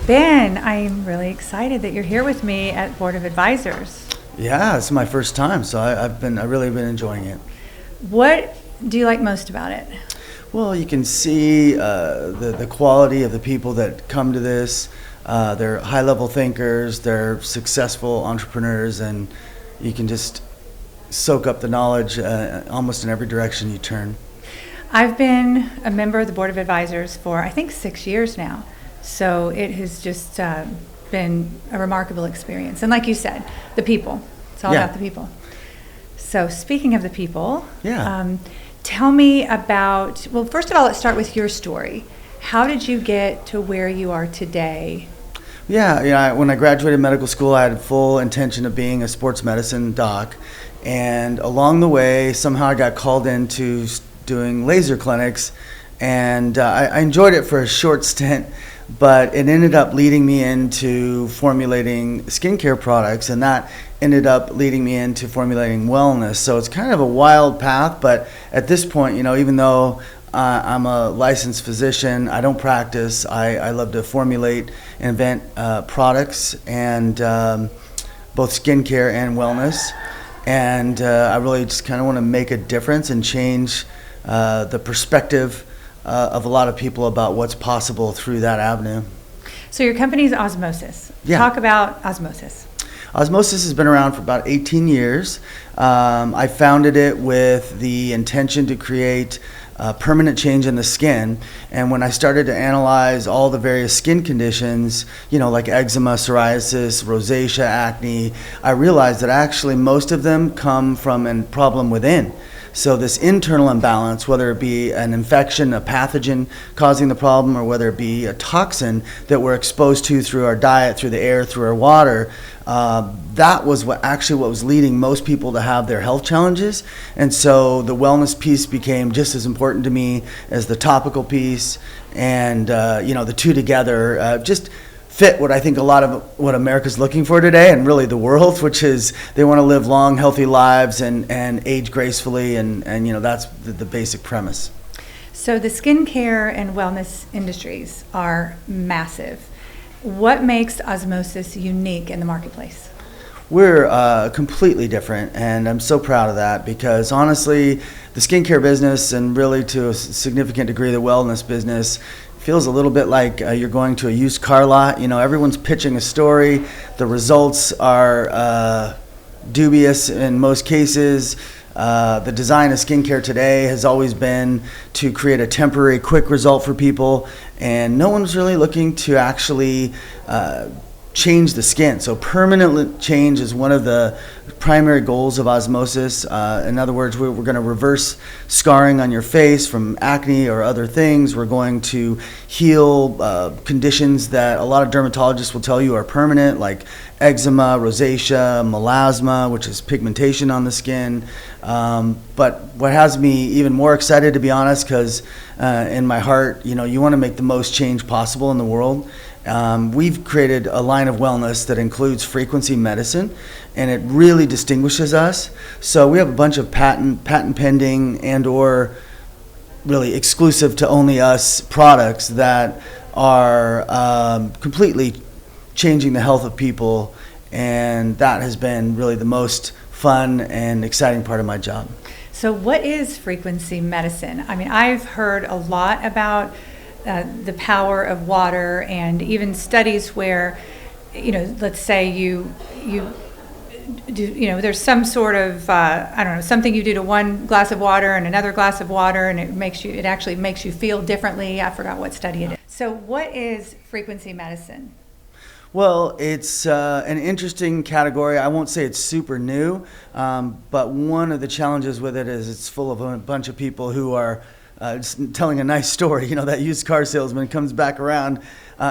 Ben, I'm really excited that you're here with me at Board of Advisors. Yeah, it's my first time, so I've really been enjoying it. What do you like most about it? Well, you can see the quality of the people that come to this. They're high-level thinkers, they're successful entrepreneurs, and you can just soak up the knowledge almost in every direction you turn. I've been a member of the Board of Advisors for, I think, 6 years now. So it has just been a remarkable experience. And like you said, the people. It's all about the people. So speaking of the people, tell me about, well, first of all, let's start with your story. How did you get to where you are today? Yeah, when I graduated medical school, I had full intention of being a sports medicine doc. And along the way, somehow I got called into doing laser clinics. And I enjoyed it for a short stint, but it ended up leading me into formulating skincare products, and that ended up leading me into formulating wellness. So it's kind of a wild path, but at this point, even though I'm a licensed physician, I don't practice. I love to formulate and invent products, and both skincare and wellness. And I really just kind of want to make a difference and change the perspective of a lot of people about what's possible through that avenue. So your company's Osmosis. Yeah. Talk about Osmosis. Osmosis has been around for about 18 years. I founded it with the intention to create permanent change in the skin. And when I started to analyze all the various skin conditions, like eczema, psoriasis, rosacea, acne, I realized that actually most of them come from a problem within. So this internal imbalance, whether it be an infection, a pathogen causing the problem, or whether it be a toxin that we're exposed to through our diet, through the air, through our water, that was what was leading most people to have their health challenges. And so the wellness piece became just as important to me as the topical piece, and the two together just fit what I think a lot of what America's looking for today, and really the world, which is they want to live long, healthy lives and age gracefully, and that's the basic premise. So the skincare and wellness industries are massive. What makes Osmosis unique in the marketplace? We're completely different, and I'm so proud of that, because honestly, the skincare business, and really to a significant degree the wellness business, feels a little bit like you're going to a used car lot. Everyone's pitching a story. The results are dubious in most cases. The design of skincare today has always been to create a temporary, quick result for people, and no one's really looking to actually change the skin. So permanent change is one of the primary goals of Osmosis. In other words, we're going to reverse scarring on your face from acne or other things. We're going to heal conditions that a lot of dermatologists will tell you are permanent, like eczema, rosacea, melasma, which is pigmentation on the skin. But what has me even more excited, to be honest, because in my heart, you want to make the most change possible in the world. We've created a line of wellness that includes frequency medicine, and it really distinguishes us. So we have a bunch of patent pending and or really exclusive to only us products that are completely changing the health of people, and that has been really the most fun and exciting part of my job. So what is frequency medicine? I mean, I've heard a lot about the power of water, and even studies where, let's say you do, there's some sort of, something you do to one glass of water and another glass of water, and it actually makes you feel differently. I forgot what study it is. So what is frequency medicine? Well, it's an interesting category. I won't say it's super new, but one of the challenges with it is it's full of a bunch of people who are just telling a nice story. That used car salesman comes back around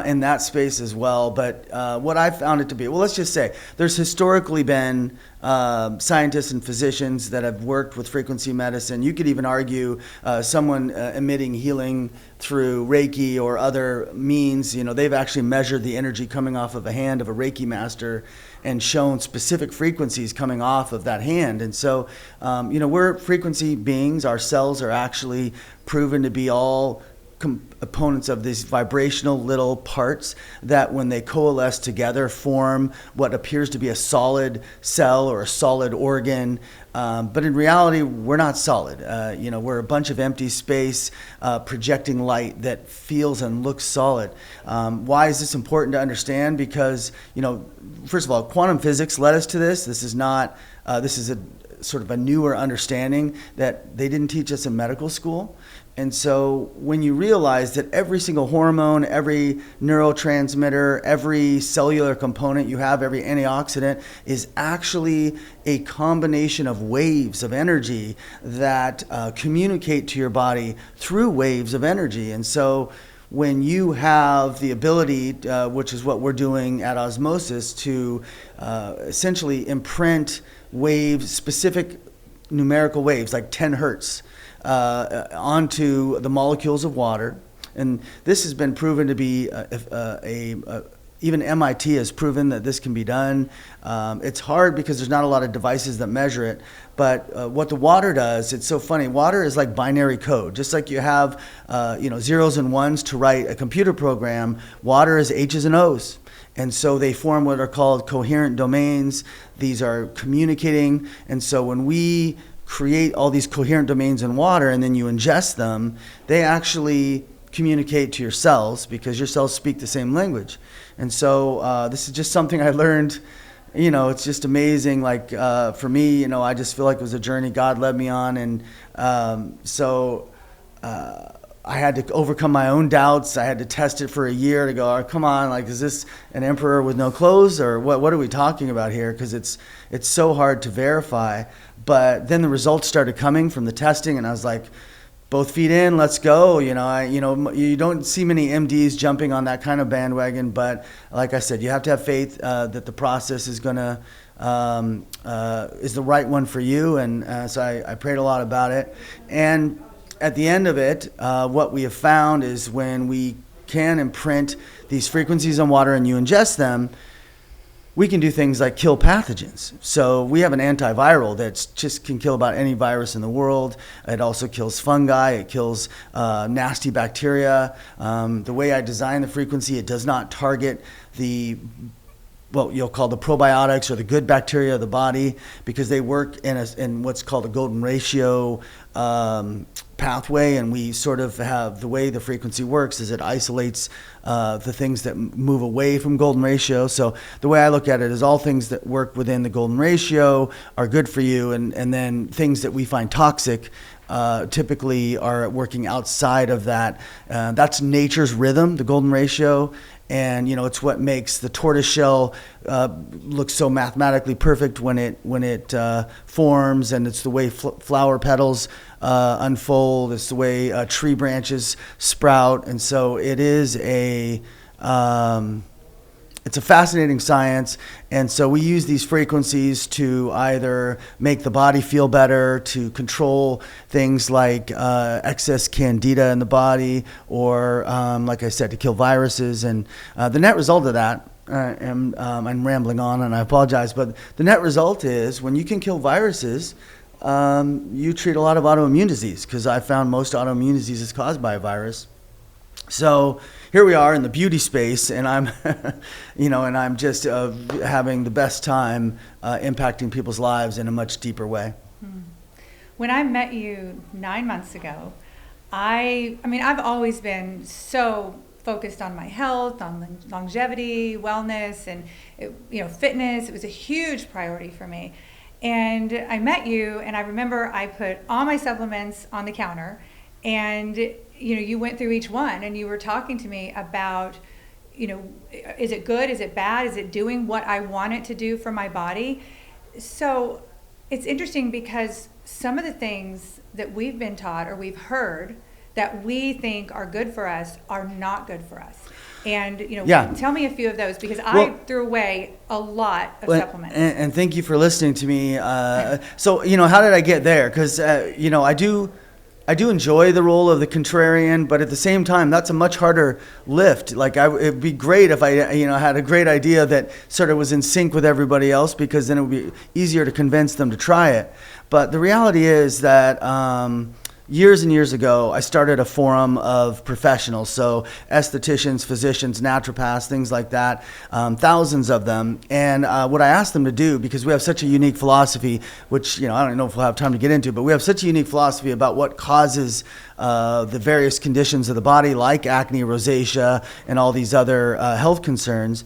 in that space as well. But what I found it to be, well, let's just say there's historically been scientists and physicians that have worked with frequency medicine. You could even argue someone emitting healing through Reiki or other means. They've actually measured the energy coming off of a hand of a Reiki master and shown specific frequencies coming off of that hand. And so, we're frequency beings. Our cells are actually proven to be all components of these vibrational little parts that when they coalesce together form what appears to be a solid cell or a solid organ. But in reality, we're not solid. We're a bunch of empty space projecting light that feels and looks solid. Why is this important to understand? Because, first of all, quantum physics led us to this. This is a sort of a newer understanding that they didn't teach us in medical school. And so when you realize that every single hormone, every neurotransmitter, every cellular component you have, every antioxidant is actually a combination of waves of energy that communicate to your body through waves of energy. And so when you have the ability, which is what we're doing at Osmosis, to essentially imprint waves, specific numerical waves, like 10 hertz, onto the molecules of water. And this has been proven to be even MIT has proven that this can be done. It's hard because there's not a lot of devices that measure it. But what the water does, it's so funny. Water is like binary code. Just like you have zeros and ones to write a computer program, water is H's and O's. And so they form what are called coherent domains. These are communicating. And so when we create all these coherent domains in water and then you ingest them, they actually communicate to your cells because your cells speak the same language. And so this is just something I learned. It's just amazing. Like for me, I just feel like it was a journey God led me on. And so I had to overcome my own doubts. I had to test it for a year to go, oh, come on, like, is this an emperor with no clothes, or what are we talking about here? Because it's so hard to verify. But then the results started coming from the testing, and I was like, both feet in, let's go. You don't see many MDs jumping on that kind of bandwagon, but like I said, you have to have faith that the process is gonna is the right one for you. And so I prayed a lot about it. And at the end of it, what we have found is when we can imprint these frequencies on water and you ingest them, we can do things like kill pathogens. So we have an antiviral that just can kill about any virus in the world. It also kills fungi. It kills nasty bacteria. The way I design the frequency, it does not target what you'll call the probiotics or the good bacteria of the body, because they work in what's called a golden ratio pathway, and we sort of have the way the frequency works is it isolates the things that move away from golden ratio. So the way I look at it is all things that work within the golden ratio are good for you, and then things that we find toxic typically are working outside of that. That's nature's rhythm, the golden ratio. And it's what makes the tortoiseshell look so mathematically perfect when it forms, and it's the way flower petals unfold. It's the way tree branches sprout, and so it is it's a fascinating science. And so we use these frequencies to either make the body feel better, to control things like excess Candida in the body, or like I said, to kill viruses. And the net result of that, I'm rambling on and I apologize, but the net result is when you can kill viruses, you treat a lot of autoimmune disease, because I found most autoimmune disease is caused by a virus. So here we are in the beauty space, and I'm, and I'm just having the best time impacting people's lives in a much deeper way. When I met you 9 months ago, I've always been so focused on my health, on longevity, wellness, and fitness. It was a huge priority for me. And I met you, and I remember I put all my supplements on the counter, and you went through each one, and you were talking to me about, is it good? Is it bad? Is it doing what I want it to do for my body? So it's interesting because some of the things that we've been taught or we've heard that we think are good for us are not good for us. And, tell me a few of those, because I threw away a lot of supplements. And thank you for listening to me. So, how did I get there? Because, I do enjoy the role of the contrarian, but at the same time, that's a much harder lift. Like, it'd be great if I, had a great idea that sort of was in sync with everybody else, because then it would be easier to convince them to try it. But the reality is that years and years ago, I started a forum of professionals, so estheticians, physicians, naturopaths, things like that, thousands of them. And what I asked them to do, because we have such a unique philosophy, which I don't know if we'll have time to get into, but we have such a unique philosophy about what causes the various conditions of the body, like acne, rosacea, and all these other health concerns.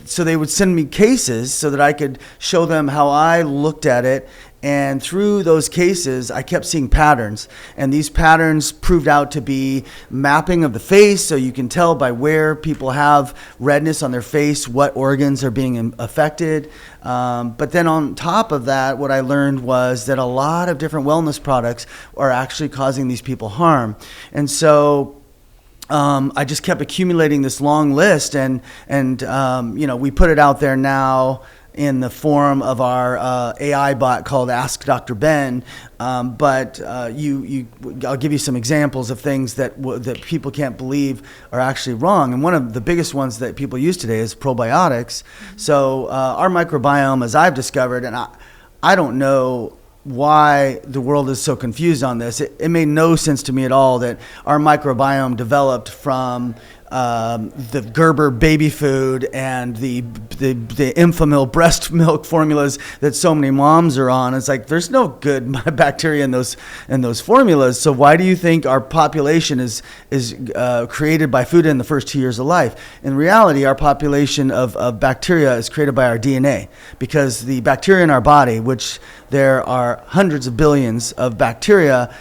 So they would send me cases so that I could show them how I looked at it. And through those cases, I kept seeing patterns. And these patterns proved out to be mapping of the face, so you can tell by where people have redness on their face, what organs are being affected. But then on top of that, what I learned was that a lot of different wellness products are actually causing these people harm. And so I just kept accumulating this long list, and we put it out there now in the form of our AI bot called Ask Dr. Ben. But I'll give you some examples of things that people can't believe are actually wrong. And one of the biggest ones that people use today is probiotics. So our microbiome, as I've discovered, and I don't know why the world is so confused on this. It made no sense to me at all that our microbiome developed from the Gerber baby food and the Infamil breast milk formulas that so many moms are on. It's like there's no good bacteria in those formulas. So why do you think our population is created by food in the first 2 years of life? In reality, our population of bacteria is created by our DNA, because the bacteria in our body, which there are hundreds of billions of bacteria,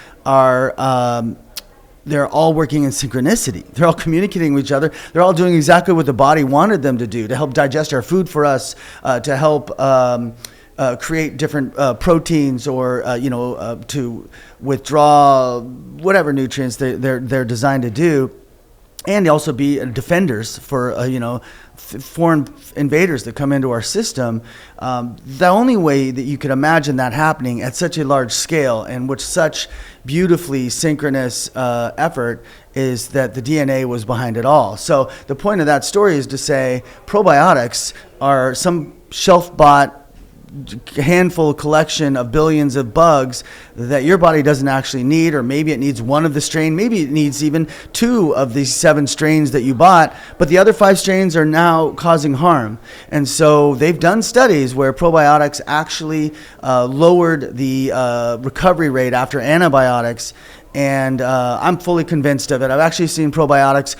they're all working in synchronicity. They're all communicating with each other. They're all doing exactly what the body wanted them to do, to help digest our food for us, to help create different proteins, or to withdraw whatever nutrients they're designed to do, and also be defenders for foreign invaders that come into our system. The only way that you could imagine that happening at such a large scale and with such beautifully synchronous effort is that the DNA was behind it all. So the point of that story is to say probiotics are some shelf-bought handful collection of billions of bugs that your body doesn't actually need, or maybe it needs one of the strain, maybe it needs even 2 of these 7 strains that you bought, but the other 5 strains are now causing harm. And so they've done studies where probiotics actually lowered the recovery rate after antibiotics, and I'm fully convinced of it. I've actually seen probiotics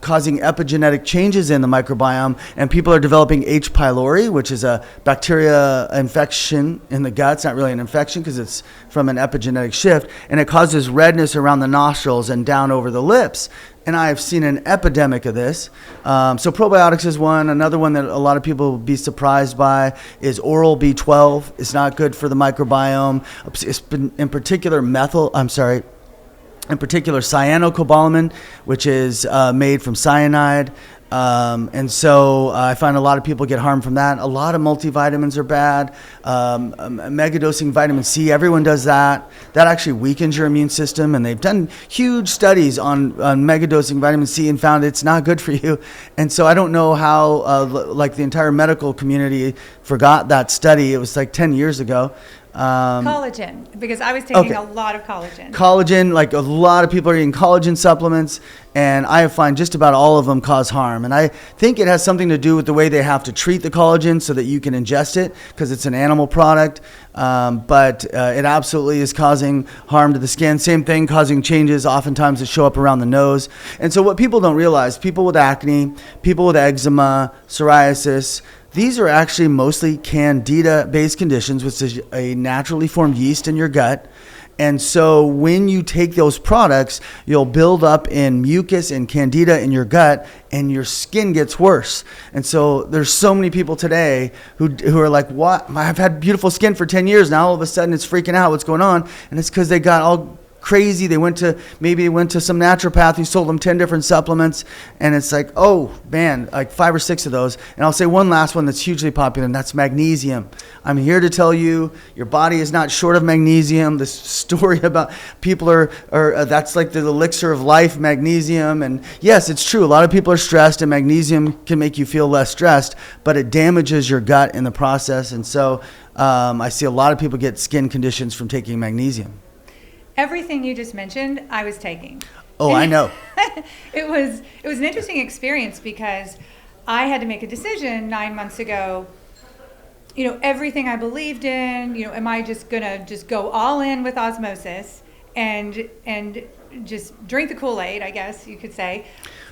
causing epigenetic changes in the microbiome, and people are developing H. pylori, which is a bacteria infection in the gut. It's not really an infection because it's from an epigenetic shift, and it causes redness around the nostrils and down over the lips. And I've seen an epidemic of this. So probiotics is one. Another one that a lot of people will be surprised by is oral B12. It's not good for the microbiome. It's been, in particular cyanocobalamin, which is made from cyanide. And so I find a lot of people get harmed from that. A lot of multivitamins are bad. Megadosing vitamin C, everyone does that. That actually weakens your immune system. And they've done huge studies on megadosing vitamin C and found it's not good for you. And so I don't know how, the entire medical community forgot that study. It was like 10 years ago. Collagen, because I was taking a lot of collagen. Collagen, like a lot of people are eating collagen supplements, and I find just about all of them cause harm. And I think it has something to do with the way they have to treat the collagen so that you can ingest it, because it's an animal product. But it absolutely is causing harm to the skin. Same thing, causing changes oftentimes that show up around the nose. And so what people don't realize, people with acne, people with eczema, psoriasis, these are actually mostly Candida-based conditions, which is a naturally formed yeast in your gut. And so when you take those products, you'll build up in mucus and Candida in your gut, and your skin gets worse. And so there's so many people today who are like, what? I've had beautiful skin for 10 years. Now all of a sudden it's freaking out. What's going on? And it's because they got all crazy. They went to some naturopath who sold them 10 different supplements, and it's like, oh man, like 5 or 6 of those. And I'll say one last one that's hugely popular, and that's magnesium. I'm here to tell you, your body is not short of magnesium. This story about people are that's like the elixir of life, magnesium. And yes, it's true. A lot of people are stressed, and magnesium can make you feel less stressed, but it damages your gut in the process. And so I see a lot of people get skin conditions from taking magnesium. Everything you just mentioned, I was taking. Oh, I know. It was an interesting experience because I had to make a decision 9 months ago. Everything I believed in, am I just gonna go all in with osmosis and just drink the Kool-Aid, I guess you could say.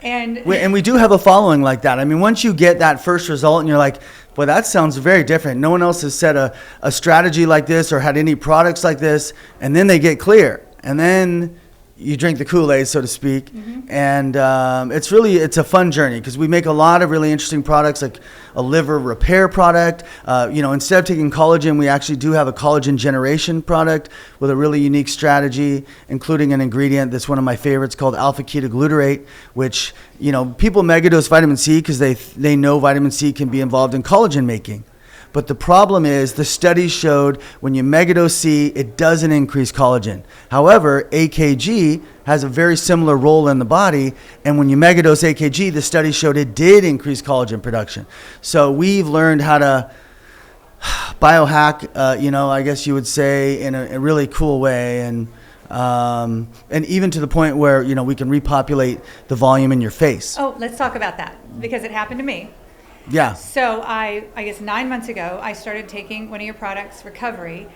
And we do have a following like that. I mean, once you get that first result and you're like, boy, that sounds very different. No one else has set a strategy like this or had any products like this. And then they get clear. And then you drink the Kool-Aid, so to speak. Mm-hmm. And it's a fun journey because we make a lot of really interesting products, like a liver repair product. Instead of taking collagen, we actually do have a collagen generation product with a really unique strategy, including an ingredient that's one of my favorites called alpha-ketoglutarate, which, people megadose vitamin C because they know vitamin C can be involved in collagen making. But the problem is the studies showed when you megadose C, it doesn't increase collagen. However, AKG has a very similar role in the body. And when you megadose AKG, the studies showed it did increase collagen production. So we've learned how to biohack, I guess you would say, in a really cool way. And even to the point where, we can repopulate the volume in your face. Oh, let's talk about that because it happened to me. Yeah. So I guess 9 months ago, I started taking one of your products, Recovery.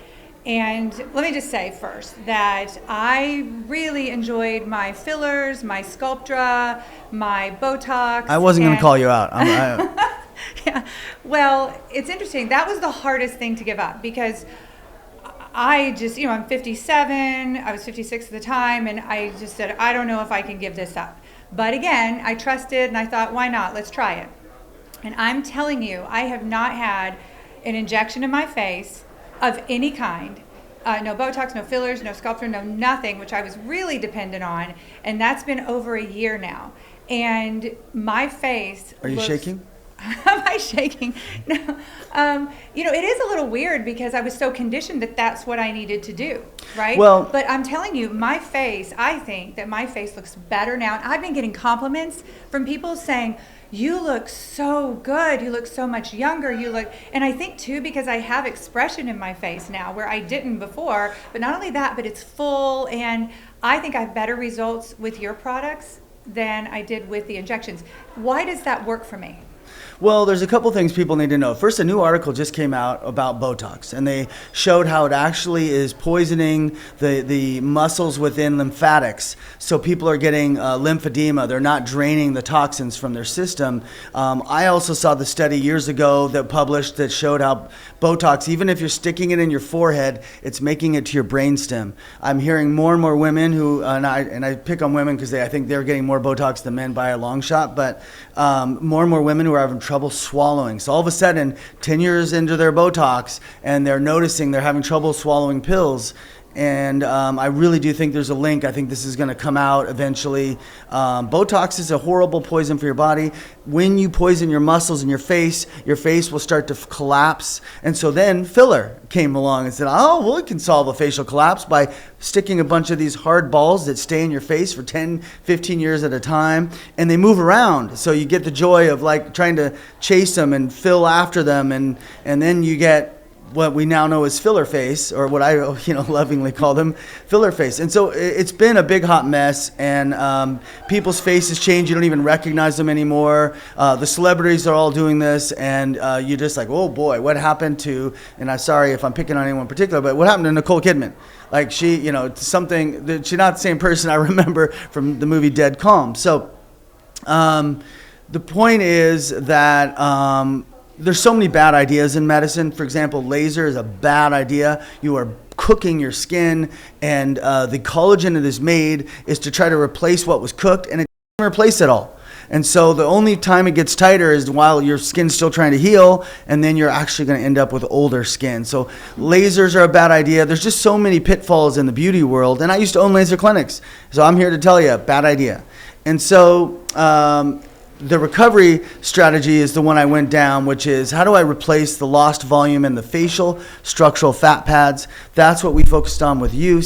And let me just say first that I really enjoyed my fillers, my Sculptra, my Botox. I wasn't going to call you out. Yeah. Well, it's interesting. That was the hardest thing to give up because I just, I'm 57. I was 56 at the time. And I just said, I don't know if I can give this up. But again, I trusted and I thought, why not? Let's try it. And I'm telling you, I have not had an injection in my face of any kind. No Botox, no fillers, no Sculptra, no nothing, which I was really dependent on. And that's been over a year now. And my face Are you shaking? Am I shaking? No. It is a little weird because I was so conditioned that that's what I needed to do, right? Well, but I'm telling you, I think that my face looks better now. And I've been getting compliments from people saying, you look so good. You look so much younger. And I think too, because I have expression in my face now where I didn't before, but not only that, but it's full. And I think I have better results with your products than I did with the injections. Why does that work for me? Well, there's a couple things people need to know. First, a new article just came out about Botox, and they showed how it actually is poisoning the muscles within lymphatics. So people are getting lymphedema. They're not draining the toxins from their system. I also saw the study years ago that published that showed how Botox, even if you're sticking it in your forehead, it's making it to your brainstem. I'm hearing more and more women who, and I pick on women because I think they're getting more Botox than men by a long shot, but more and more women who are having trouble swallowing. So all of a sudden, 10 years into their Botox, and they're noticing they're having trouble swallowing pills. And I really do think there's a link. I think this is going to come out eventually. Botox is a horrible poison for your body. When you poison your muscles in your face will start to collapse. And so then filler came along and said, we can solve a facial collapse by sticking a bunch of these hard balls that stay in your face for 10, 15 years at a time. And they move around. So you get the joy of like trying to chase them and fill after them. And then you get what we now know as filler face, or what I lovingly call them filler face. And so it's been a big hot mess, and people's faces change. You don't even recognize them anymore. The celebrities are all doing this, and you're just like, oh boy, what happened to, and I'm sorry if I'm picking on anyone in particular, but what happened to Nicole Kidman? Like she's not the same person I remember from the movie Dead Calm. So the point is that there's so many bad ideas in medicine. For example, laser is a bad idea. You are cooking your skin, and the collagen it is made is to try to replace what was cooked, and it doesn't replace it all. And so the only time it gets tighter is while your skin's still trying to heal, and then you're actually going to end up with older skin. So lasers are a bad idea. There's just so many pitfalls in the beauty world, and I used to own laser clinics. So I'm here to tell you, bad idea. And so the recovery strategy is the one I went down, which is how do I replace the lost volume in the facial structural fat pads? That's what we focused on with you,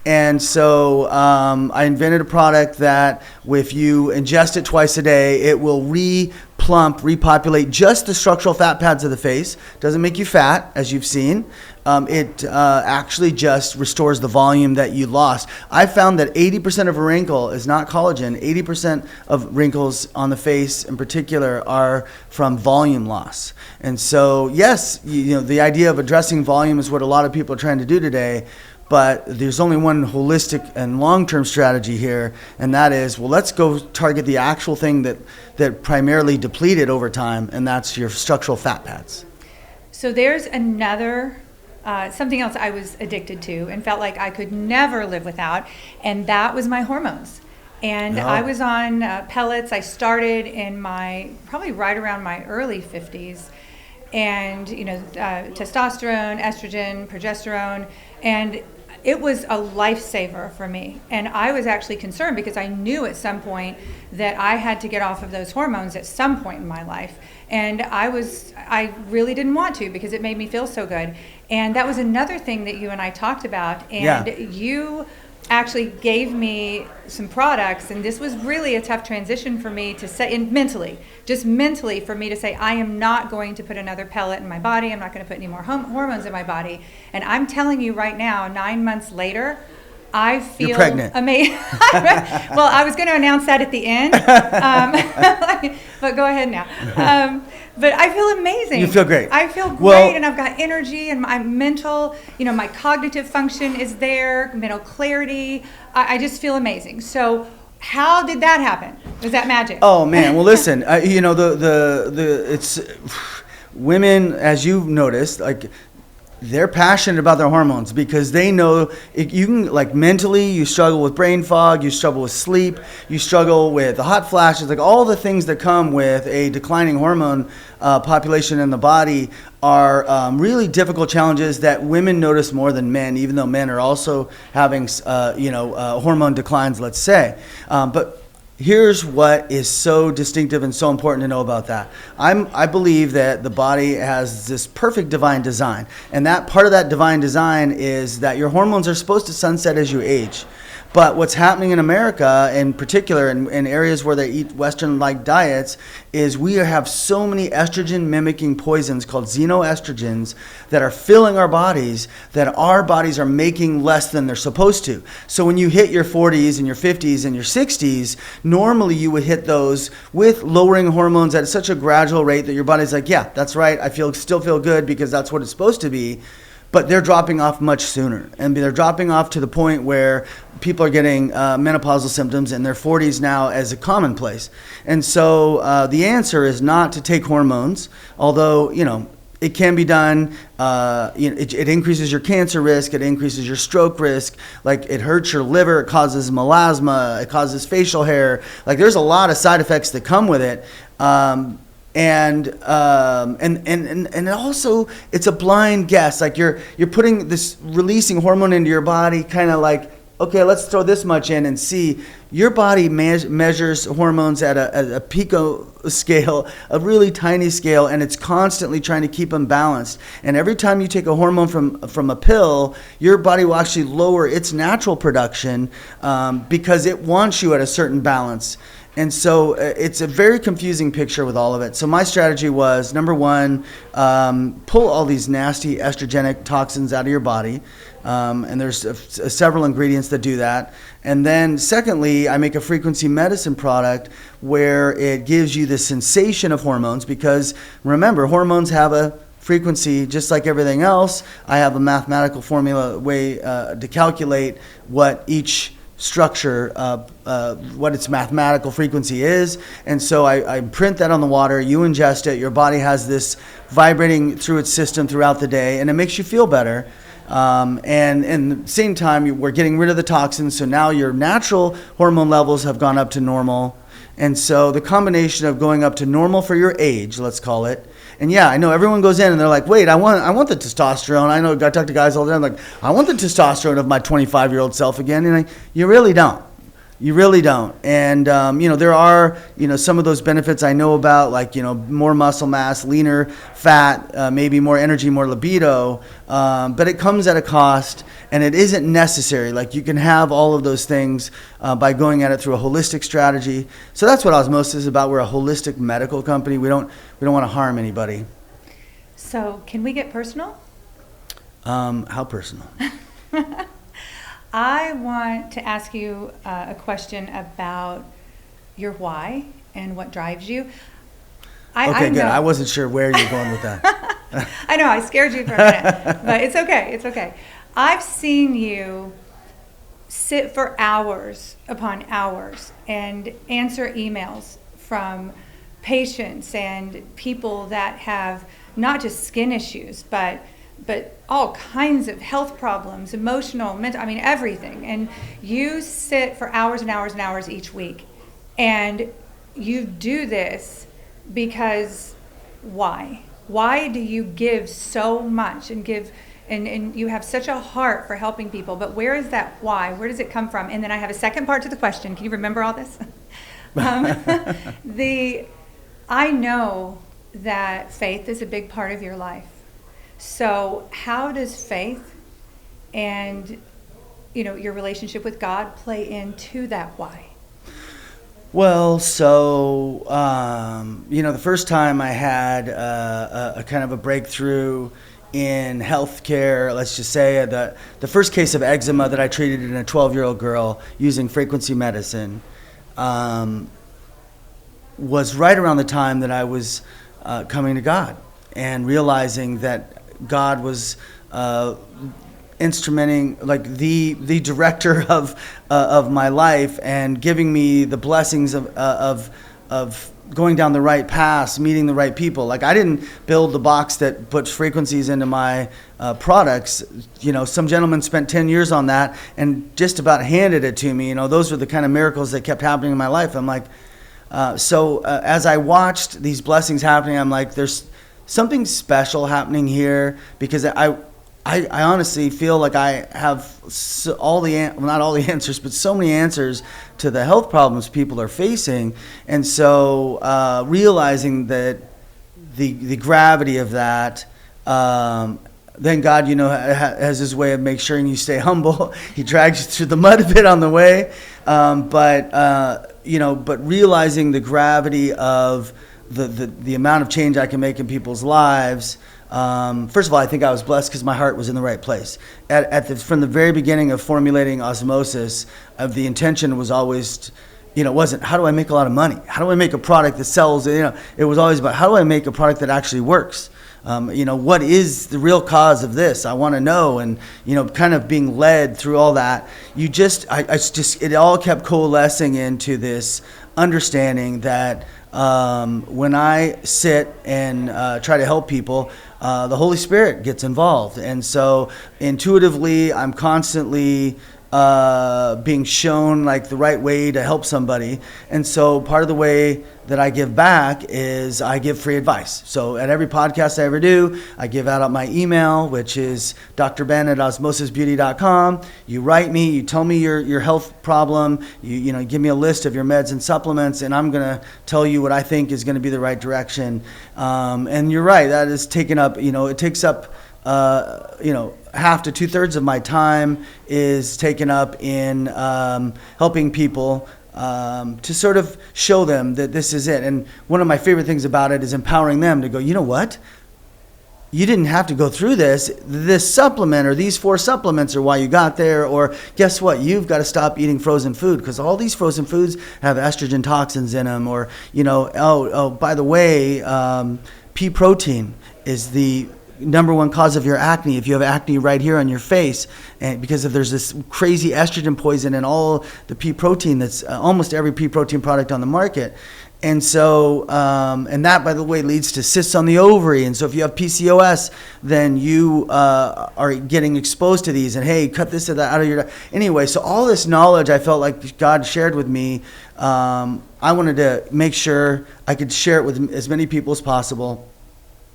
And so I invented a product that if you ingest it twice a day, it will repopulate just the structural fat pads of the face. Doesn't make you fat, as you've seen. It actually just restores the volume that you lost. I found that 80% of a wrinkle is not collagen. 80% of wrinkles on the face in particular are from volume loss. And so, yes, the idea of addressing volume is what a lot of people are trying to do today. But there's only one holistic and long-term strategy here, and that is, well, let's go target the actual thing that primarily depleted over time, and that's your structural fat pads. So there's another, something else I was addicted to and felt like I could never live without, and that was my hormones. And I was on pellets. I started in probably right around my early 50s. And, testosterone, estrogen, progesterone, and it was a lifesaver for me. And I was actually concerned because I knew at some point that I had to get off of those hormones at some point in my life. And I really didn't want to because it made me feel so good. And that was another thing that you and I talked about. And you actually gave me some products, and this was really a tough transition for me to say, and mentally for me to say, I am not going to put another pellet in my body. I'm not going to put any more hormones in my body. And I'm telling you right now, 9 months later, I feel You're pregnant. Amazing. Well, I was going to announce that at the end, but go ahead now. But I feel amazing. You feel great. I feel great, and I've got energy, and my mental, my cognitive function is there, mental clarity. I just feel amazing. So how did that happen? Was that magic? Oh man, well listen, it's women, as you've noticed, like, they're passionate about their hormones because they know you can, like, mentally, you struggle with brain fog, you struggle with sleep, you struggle with the hot flashes, like all the things that come with a declining hormone population in the body are really difficult challenges that women notice more than men, even though men are also having, hormone declines, let's say. But here's what is so distinctive and so important to know about that. I believe that the body has this perfect divine design, and that part of that divine design is that your hormones are supposed to sunset as you age. But what's happening in America, in particular, in areas where they eat Western-like diets, is we have so many estrogen-mimicking poisons called xenoestrogens that are filling our bodies, that our bodies are making less than they're supposed to. So when you hit your 40s and your 50s and your 60s, normally you would hit those with lowering hormones at such a gradual rate that your body's like, yeah, that's right, I still feel good because that's what it's supposed to be. But they're dropping off much sooner, and they're dropping off to the point where people are getting menopausal symptoms in their 40s now as a commonplace. And so the answer is not to take hormones, although, it can be done. It increases your cancer risk. It increases your stroke risk. Like, it hurts your liver. It causes melasma. It causes facial hair. Like, there's a lot of side effects that come with it. And also it's a blind guess. Like, you're putting this releasing hormone into your body, kind of like, okay, let's throw this much in and see. Your body measures hormones at a pico scale, a really tiny scale, and it's constantly trying to keep them balanced. And every time you take a hormone from a pill, your body will actually lower its natural production because it wants you at a certain balance. And so it's a very confusing picture with all of it. So my strategy was, number one, pull all these nasty estrogenic toxins out of your body. And there's several ingredients that do that. And then secondly, I make a frequency medicine product where it gives you the sensation of hormones, because remember, hormones have a frequency just like everything else. I have a mathematical formula way to calculate what each structure, what its mathematical frequency is. And so I print that on the water, you ingest it, your body has this vibrating through its system throughout the day, and it makes you feel better. And at the same time, we're getting rid of the toxins, so now your natural hormone levels have gone up to normal. And so the combination of going up to normal for your age, let's call it, and yeah, I know everyone goes in and they're like, wait, I want the testosterone. I know, I talk to guys all the time, like, I want the testosterone of my 25-year-old self again. And you really don't. You really don't. And, there are, some of those benefits I know about, like, more muscle mass, leaner fat, maybe more energy, more libido. But it comes at a cost, and it isn't necessary. Like, you can have all of those things by going at it through a holistic strategy. So that's what Osmosis is about. We're a holistic medical company. We don't want to harm anybody. So can we get personal? How personal? I want to ask you a question about your why and what drives you. Okay, good. I wasn't sure where you're going with that. I know, I scared you for a minute, but it's okay. It's okay. I've seen you sit for hours upon hours and answer emails from patients and people that have not just skin issues, but all kinds of health problems, emotional, mental, everything. And you sit for hours and hours and hours each week. And you do this because why? Why do you give so much and you have such a heart for helping people? But where is that why? Where does it come from? And then I have a second part to the question. Can you remember all this? I know that faith is a big part of your life. So how does faith and, your relationship with God play into that why? Well, so, the first time I had a kind of a breakthrough in healthcare, let's just say the first case of eczema that I treated in a 12-year-old girl using frequency medicine was right around the time that I was coming to God and realizing that God was instrumenting, like the director of my life, and giving me the blessings of going down the right path, meeting the right people. Like, I didn't build the box that puts frequencies into my products. Some gentleman spent 10 years on that and just about handed it to me. Those were the kind of miracles that kept happening in my life. I'm like, as I watched these blessings happening, I'm like, there's something special happening here, because I honestly feel like I have not all the answers, but so many answers to the health problems people are facing. And so realizing that the gravity of that, then God, has his way of making sure you stay humble. He drags you through the mud a bit on the way. But realizing the gravity of the amount of change I can make in people's lives. First of all, I think I was blessed because my heart was in the right place. From the very beginning of formulating Osmosis, the intention was always, it wasn't how do I make a lot of money? How do I make a product that sells? It was always about how do I make a product that actually works? What is the real cause of this? I want to know. And, kind of being led through all that, it all kept coalescing into this understanding that when I sit and try to help people, the Holy Spirit gets involved. And so intuitively, I'm constantly being shown like the right way to help somebody. And so part of the way that I give back is I give free advice. So at every podcast I ever do, I give out my email, which is drben@osmosisbeauty.com. You write me, you tell me your health problem, you give me a list of your meds and supplements, and I'm going to tell you what I think is going to be the right direction. And you're right, that is taken up, it takes up half to 2/3 of my time is taken up in helping people to sort of show them that this is it. And one of my favorite things about it is empowering them to go, you know what? You didn't have to go through this. This supplement or these 4 supplements are why you got there. Or guess what? You've got to stop eating frozen food because all these frozen foods have estrogen toxins in them. Or, by the way, pea protein is the number one cause of your acne. If you have acne right here on your face, and because there's this crazy estrogen poison in all the pea protein that's almost every pea protein product on the market. And so, and that, by the way, leads to cysts on the ovary. And so if you have PCOS, then you are getting exposed to these. And hey, cut this or that out of your diet. Anyway, so all this knowledge I felt like God shared with me, I wanted to make sure I could share it with as many people as possible.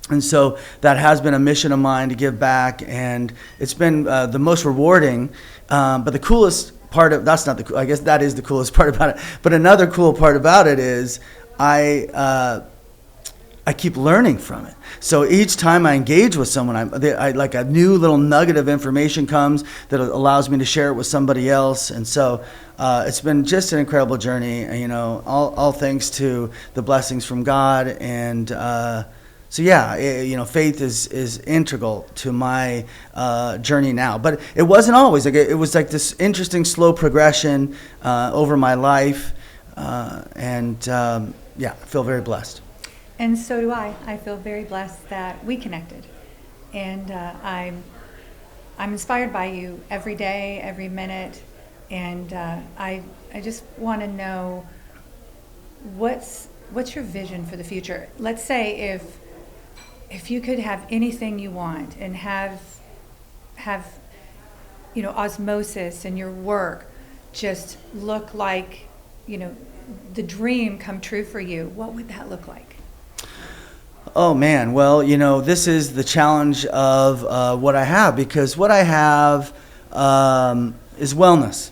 And so that has been a mission of mine to give back, and it's been the most rewarding. But the coolest that's not I guess that is the coolest part about it. But another cool part about it is I keep learning from it. So each time I engage with someone, I like a new little nugget of information comes that allows me to share it with somebody else. And so it's been just an incredible journey, all thanks to the blessings from God. And so yeah, faith is integral to my journey now. But it wasn't always. It was like this interesting slow progression over my life. I feel very blessed. And so do I. I feel very blessed that we connected. And I'm inspired by you every day, every minute. And I just want to know what's your vision for the future? Let's say if you could have anything you want and have osmosis and your work just look like, the dream come true for you, what would that look like? Oh man, well, this is the challenge of what I have, because what I have is wellness.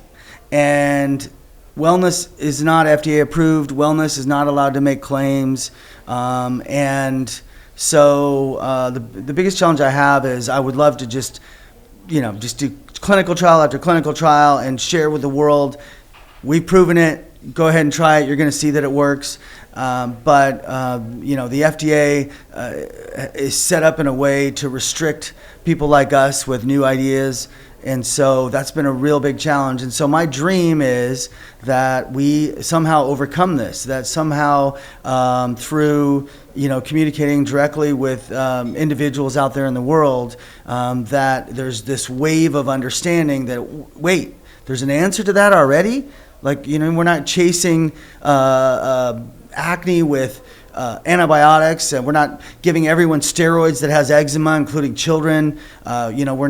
And wellness is not FDA approved. Wellness is not allowed to make claims. And so the biggest challenge I have is I would love to just do clinical trial after clinical trial and share with the world, we've proven it. Go ahead and try it. You're going to see that it works. But the FDA is set up in a way to restrict people like us with new ideas. And so that's been a real big challenge. And so my dream is that we somehow overcome this, that somehow through communicating directly with individuals out there in the world, that there's this wave of understanding that, wait, there's an answer to that already? Like, we're not chasing acne with antibiotics, and we're not giving everyone steroids that has eczema, including children. We're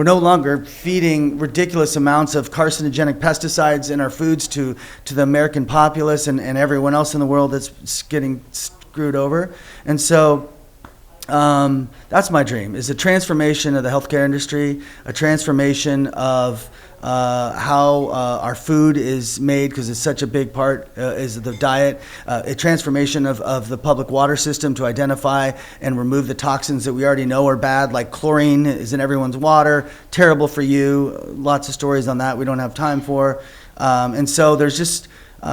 no longer feeding ridiculous amounts of carcinogenic pesticides in our foods to the American populace and everyone else in the world that's getting screwed over. And so that's my dream, is a transformation of the healthcare industry, a transformation of how our food is made, because it's such a big part is the diet, a transformation of the public water system to identify and remove the toxins that we already know are bad, like chlorine is in everyone's water, terrible for you. Lots of stories on that we don't have time for. And so there's just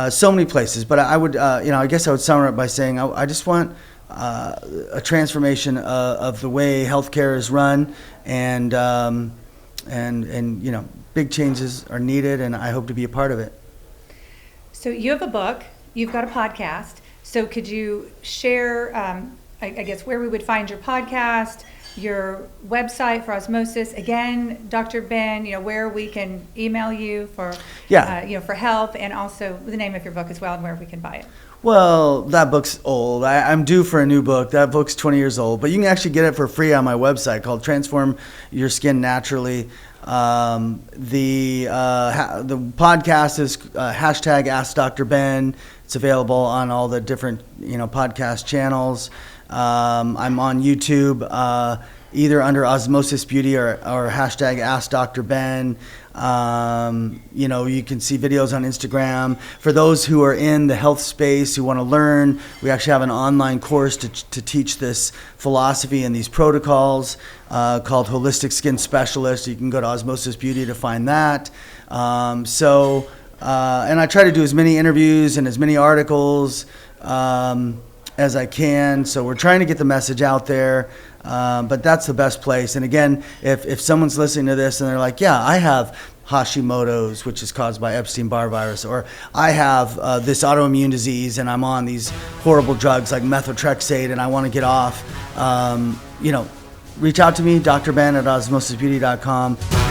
so many places. But I would, I guess I would sum it up by saying I just want a transformation of the way healthcare is run, and big changes are needed, and I hope to be a part of it. So you have a book, you've got a podcast. So could you share, I guess, where we would find your podcast, your website for Osmosis? Again, Dr. Ben, where we can email you for, for help, and also the name of your book as well, and where we can buy it. Well, that book's old. I'm due for a new book. That book's 20 years old, but you can actually get it for free on my website called Transform Your Skin Naturally. The podcast is hashtag Ask Dr. Ben. It's available on all the different podcast channels. I'm on YouTube, either under Osmosis Beauty or hashtag Ask Dr. Ben. You can see videos on Instagram. For those who are in the health space who want to learn, we actually have an online course to teach this philosophy and these protocols called Holistic Skin Specialist. You can go to Osmosis Beauty to find that. And I try to do as many interviews and as many articles as I can. So we're trying to get the message out there. But that's the best place. And again, if someone's listening to this and they're like, yeah, I have Hashimoto's, which is caused by Epstein-Barr virus, or I have this autoimmune disease and I'm on these horrible drugs like methotrexate and I want to get off, reach out to me, Dr. Ben at osmosisbeauty.com.